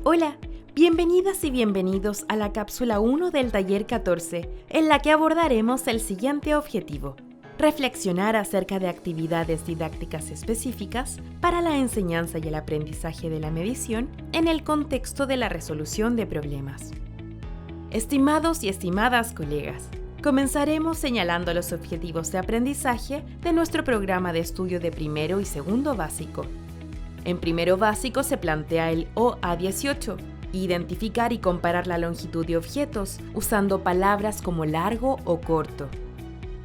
Hola, bienvenidas y bienvenidos a la cápsula 1 del taller 14, en la que abordaremos el siguiente objetivo: reflexionar acerca de actividades didácticas específicas para la enseñanza y el aprendizaje de la medición en el contexto de la resolución de problemas. Estimados y estimadas colegas, comenzaremos señalando los objetivos de aprendizaje de nuestro programa de estudio de primero y segundo básico. En primero básico se plantea el OA18, identificar y comparar la longitud de objetos usando palabras como largo o corto.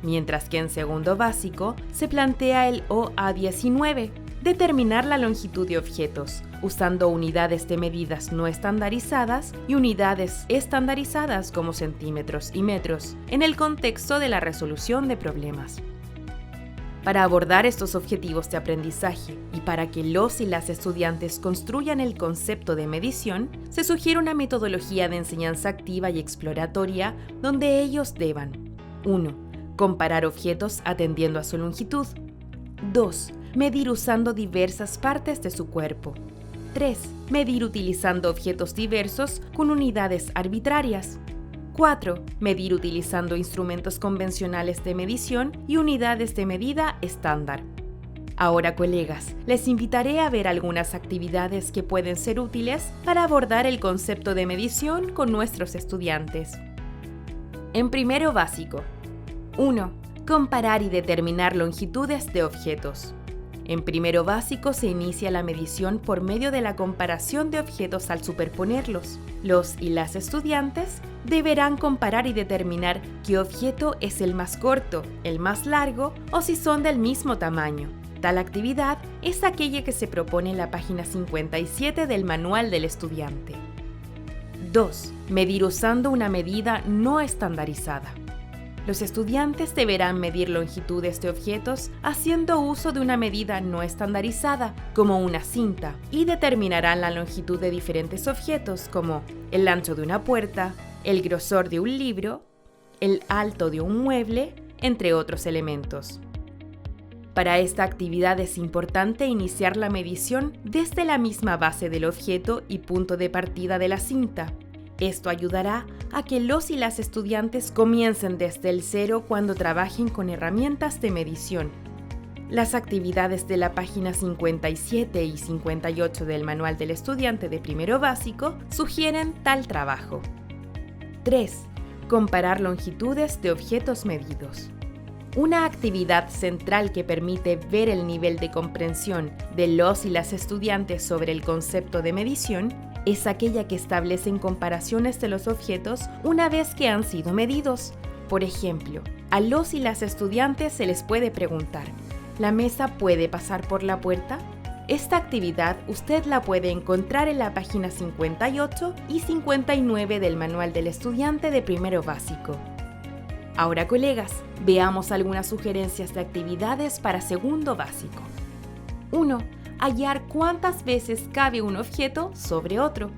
Mientras que en segundo básico se plantea el OA19, determinar la longitud de objetos usando unidades de medidas no estandarizadas y unidades estandarizadas como centímetros y metros en el contexto de la resolución de problemas. Para abordar estos objetivos de aprendizaje y para que los y las estudiantes construyan el concepto de medición, se sugiere una metodología de enseñanza activa y exploratoria donde ellos deban 1. Comparar objetos atendiendo a su longitud. 2. Medir usando diversas partes de su cuerpo. 3. Medir utilizando objetos diversos con unidades arbitrarias. 4. Medir utilizando instrumentos convencionales de medición y unidades de medida estándar. Ahora, colegas, les invitaré a ver algunas actividades que pueden ser útiles para abordar el concepto de medición con nuestros estudiantes. En primero básico. 1. Comparar y determinar longitudes de objetos. En primero básico se inicia la medición por medio de la comparación de objetos al superponerlos. Los y las estudiantes deberán comparar y determinar qué objeto es el más corto, el más largo o si son del mismo tamaño. Tal actividad es aquella que se propone en la página 57 del Manual del Estudiante. 2. Medir usando una medida no estandarizada. Los estudiantes deberán medir longitudes de objetos haciendo uso de una medida no estandarizada, como una cinta, y determinarán la longitud de diferentes objetos como el ancho de una puerta, el grosor de un libro, el alto de un mueble, entre otros elementos. Para esta actividad es importante iniciar la medición desde la misma base del objeto y punto de partida de la cinta. Esto ayudará a que los y las estudiantes comiencen desde el cero cuando trabajen con herramientas de medición. Las actividades de la página 57 y 58 del Manual del Estudiante de Primero Básico sugieren tal trabajo. 3. Comparar longitudes de objetos medidos. Una actividad central que permite ver el nivel de comprensión de los y las estudiantes sobre el concepto de medición es aquella que establecen comparaciones de los objetos una vez que han sido medidos. Por ejemplo, a los y las estudiantes se les puede preguntar: ¿la mesa puede pasar por la puerta? Esta actividad usted la puede encontrar en la página 58 y 59 del Manual del Estudiante de Primero Básico. Ahora, colegas, veamos algunas sugerencias de actividades para segundo básico. 1. Hallar cuántas veces cabe un objeto sobre otro.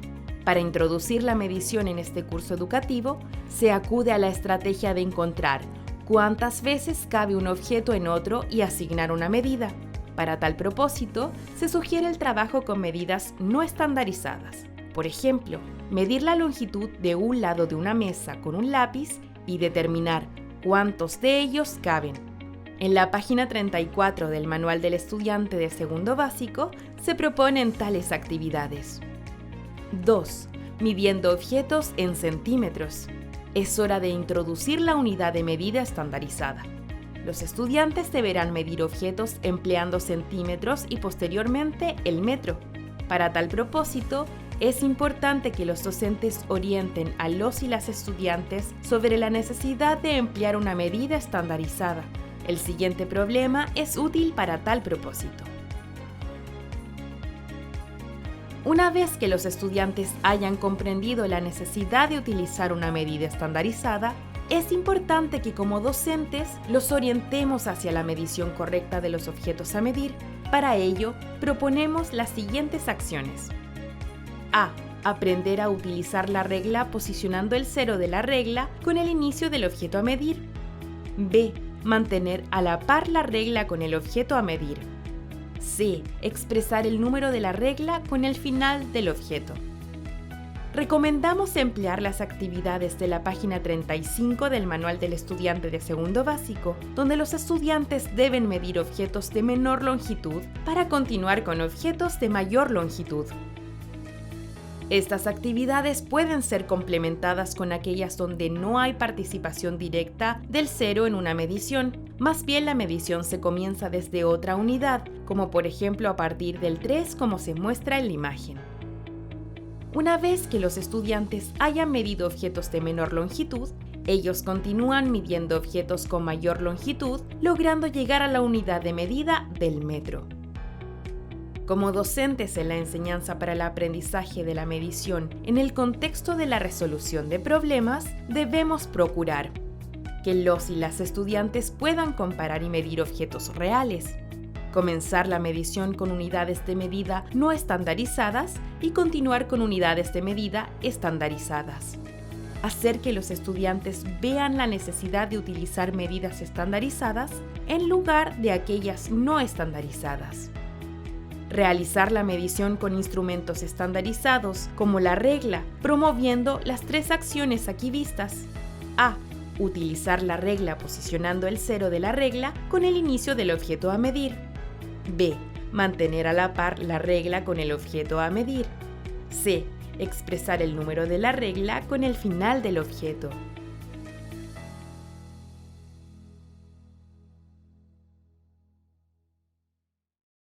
Para introducir la medición en este curso educativo, se acude a la estrategia de encontrar cuántas veces cabe un objeto en otro y asignar una medida. Para tal propósito, se sugiere el trabajo con medidas no estandarizadas. Por ejemplo, medir la longitud de un lado de una mesa con un lápiz y determinar cuántos de ellos caben. En la página 34 del Manual del Estudiante de Segundo Básico se proponen tales actividades. 2. Midiendo objetos en centímetros. Es hora de introducir la unidad de medida estandarizada. Los estudiantes deberán medir objetos empleando centímetros y posteriormente el metro. Para tal propósito, es importante que los docentes orienten a los y las estudiantes sobre la necesidad de emplear una medida estandarizada. El siguiente problema es útil para tal propósito. Una vez que los estudiantes hayan comprendido la necesidad de utilizar una medida estandarizada, es importante que como docentes los orientemos hacia la medición correcta de los objetos a medir. Para ello, proponemos las siguientes acciones. A. Aprender a utilizar la regla posicionando el cero de la regla con el inicio del objeto a medir. B. Mantener a la par la regla con el objeto a medir. C. Expresar el número de la regla con el final del objeto. Recomendamos emplear las actividades de la página 35 del Manual del Estudiante de Segundo Básico, donde los estudiantes deben medir objetos de menor longitud para continuar con objetos de mayor longitud. Estas actividades pueden ser complementadas con aquellas donde no hay participación directa del cero en una medición. Más bien la medición se comienza desde otra unidad, como por ejemplo a partir del 3 como se muestra en la imagen. Una vez que los estudiantes hayan medido objetos de menor longitud, ellos continúan midiendo objetos con mayor longitud, logrando llegar a la unidad de medida del metro. Como docentes en la enseñanza para el aprendizaje de la medición en el contexto de la resolución de problemas, debemos procurar que los y las estudiantes puedan comparar y medir objetos reales, comenzar la medición con unidades de medida no estandarizadas y continuar con unidades de medida estandarizadas. Hacer que los estudiantes vean la necesidad de utilizar medidas estandarizadas en lugar de aquellas no estandarizadas. Realizar la medición con instrumentos estandarizados como la regla, promoviendo las 3 acciones aquí vistas. A. Utilizar la regla posicionando el cero de la regla con el inicio del objeto a medir. B. Mantener a la par la regla con el objeto a medir. C. Expresar el número de la regla con el final del objeto.